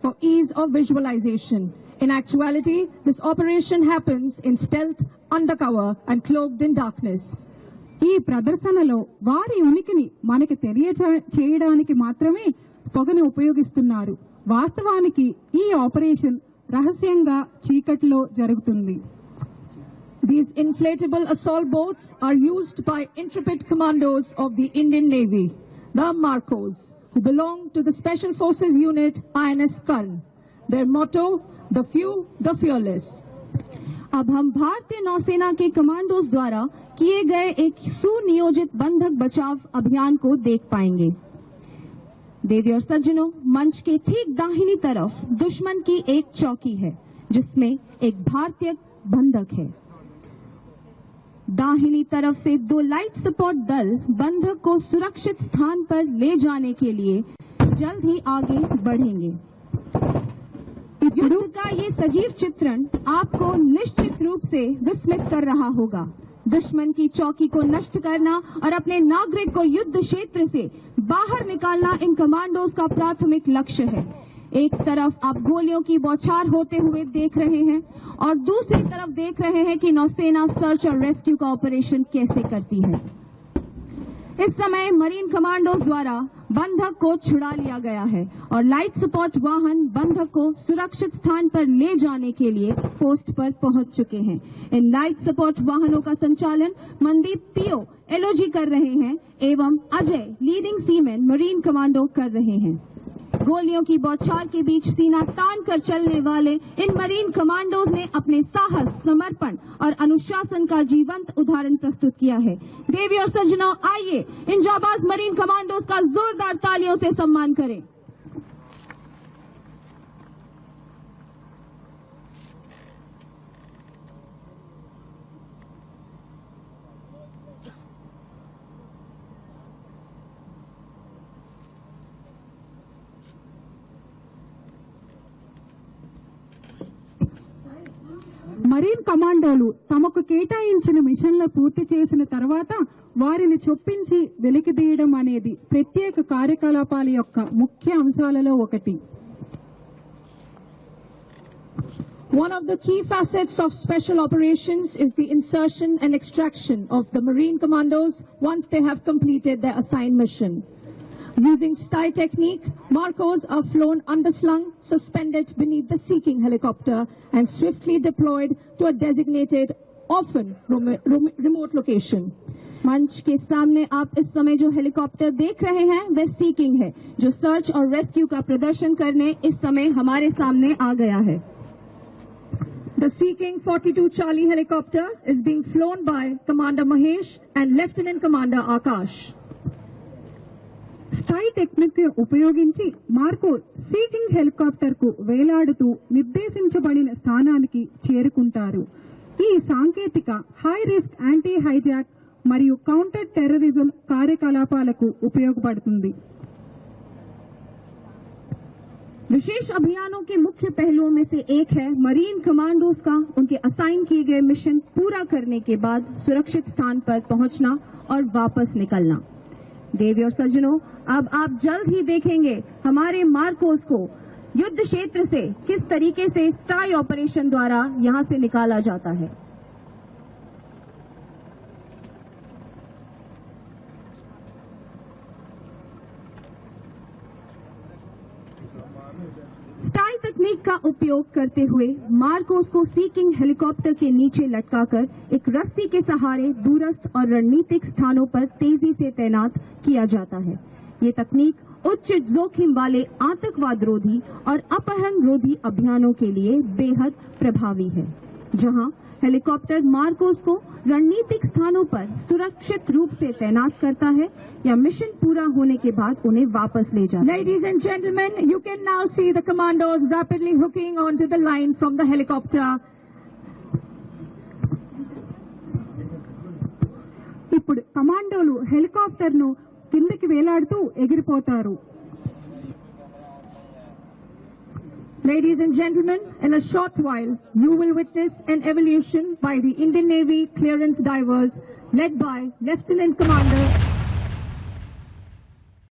for ease of visualization. In actuality, this operation happens in stealth, undercover, and cloaked in darkness. ఈ ప్రదర్శనలో వారి ఉనికిని మనకి తెలియచేయడానికి మాత్రమే పొగను ఉపయోగిస్తున్నారు. వాస్తవానికి ఈ ఆపరేషన్ రహస్యంగా చీకటిలో జరుగుతుంది. These inflatable assault boats are used by intrepid commandos of the Indian Navy, the Marcos, who belong to the Special Forces Unit INS Karn. Their motto, the few, the fearless. अब हम भारतीय नौसेना के commandos द्वारा किए गए एक सुनियोजित बंधक बचाव अभियान को देख पाएंगे. देवी और सज्जनों, मंच के ठीक दाहिनी तरफ दुश्मन की एक चौकी है जिसमें एक भारतीय बंधक है. दाहिनी तरफ से 2 लाइट सपोर्ट दल बंधक को सुरक्षित स्थान पर ले जाने के लिए जल्द ही आगे बढ़ेंगे. युद्ध का ये सजीव चित्रण आपको निश्चित रूप से विस्मित कर रहा होगा. दुश्मन की चौकी को नष्ट करना और अपने नागरिक को युद्ध क्षेत्र से बाहर निकालना इन कमांडोज का प्राथमिक लक्ष्य है. एक तरफ आप गोलियों की बौछार होते हुए देख रहे हैं और दूसरी तरफ देख रहे हैं कि नौसेना सर्च और रेस्क्यू का ऑपरेशन कैसे करती है. इस समय मरीन कमांडोज द्वारा बंधक को छुड़ा लिया गया है और लाइट सपोर्ट वाहन बंधक को सुरक्षित स्थान पर ले जाने के लिए पोस्ट पर पहुंच चुके हैं. इन लाइट सपोर्ट वाहनों का संचालन मनदीप पीओ एलओजी कर रहे हैं एवं Ajay leading seaman marine commando कर रहे हैं. गोलियों की बौछार के बीच सीना तान कर चलने वाले इन मरीन कमांडोज ने अपने साहस, समर्पण और अनुशासन का जीवंत उदाहरण प्रस्तुत किया है. देवी और सज्जनों, आइए इन जाबाज मरीन कमांडोज का जोरदार तालियों से सम्मान करें. మరీన్ కమాండోలు తమకు కేటాయించిన మిషన్లు పూర్తి చేసిన తర్వాత వారిని చొప్పించి వెలికితీయడం అనేది ప్రత్యేక కార్యకలాపాల యొక్క ముఖ్య అంశాలలో ఒకటి. One of the key facets of special operations is the insertion and extraction of the Marine commandos once they have completed their assigned mission. Using STI technique, Marcos are flown underslung, suspended beneath the seeking helicopter and swiftly deployed to a designated, often remote location. मंच के सामने आप इस समय जो helicopter देख रहे हैं वह सीकिंग है, जो सर्च और रेस्क्यू का प्रदर्शन करने इस समय हमारे सामने आ गया है. The Seeking 42 Charlie helicopter is being flown by Commander Mahesh and Lieutenant Commander Akash. స్టై టెక్నిక్ ఉపయోగించి మార్కో సీకింగ్ హెలికాప్టర్ కు వేలాడుతూ నిర్దేశించబడిన స్థానానికి చేరుకుంటారు. ఈ సాంకేతిక హై రిస్క్ యాంటీ హైజాక్ మరియు కౌంటర్ టెర్రరిజం కార్యకలాపాలకు ఉపయోగపడుతుంది. विशेष अभियानों के मुख्य पहलुओं में से एक है मरीन कमांडोज का उनके असाइन किए गए मिशन पूरा करने के बाद सुरक्षित स्थान पर पहुंचना और वापस निकलना. देवी और सज्जनों, अब आप जल्द ही देखेंगे हमारे मार्कोस को युद्ध क्षेत्र से किस तरीके से स्टाई ऑपरेशन द्वारा यहां से निकाला जाता है. स्टाई तकनीक का उपयोग करते हुए मार्कोस को सीकिंग हेलीकॉप्टर के नीचे लटकाकर एक रस्सी के सहारे दूरस्थ और रणनीतिक स्थानों पर तेजी से तैनात किया जाता है. ये तकनीक उच्च जोखिम वाले आतंकवाद रोधी और अपहरण रोधी अभियानों के लिए बेहद प्रभावी है, जहां हेलीकॉप्टर मार्कोस को रणनीतिक स्थानों पर सुरक्षित रूप से तैनात करता है या मिशन पूरा होने के बाद उन्हें वापस ले जाता है. Ladies and gentlemen, you can now see the commandos rapidly hooking onto the line from the helicopter. ఇప్పుడు కమాండోలు హెలికాప్టర్ ను కిందకి వేలాడుతూ ఎగిరిపోతారు. Ladies and gentlemen, in a short while, you will witness an evolution by the Indian Navy clearance divers led by Lieutenant Commander